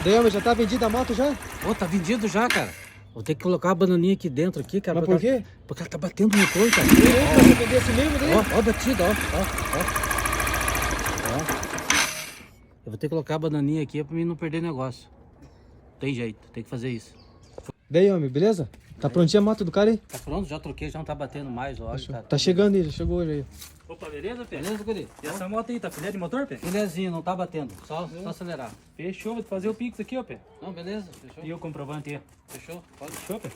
Daí, homem, já tá vendida a moto já? Ô, tá vendido já, cara. Vou ter que colocar a bananinha aqui dentro, aqui, cara. Mas por quê? Porque ela tá batendo no motor, cara. Pra você vender assim mesmo daí? Ó, batida, ó. Eu vou ter que colocar a bananinha aqui pra mim não perder negócio. Tem jeito, tem que fazer isso. Daí, homem, beleza? Tá prontinha a moto do cara aí? Tá pronto? Já troquei, já não tá batendo mais, ó. Cara. Tá chegando aí, já chegou hoje aí. Opa, beleza, Pê? Beleza, guri? E essa moto aí, tá filé de motor, Pê? Belezinha, não tá batendo. Só acelerar. Fechou, vou te fazer o Pix aqui, ó, Pê. Não, beleza, fechou. E o comprovante aí. Fechou? Pode. Fechou, Pê?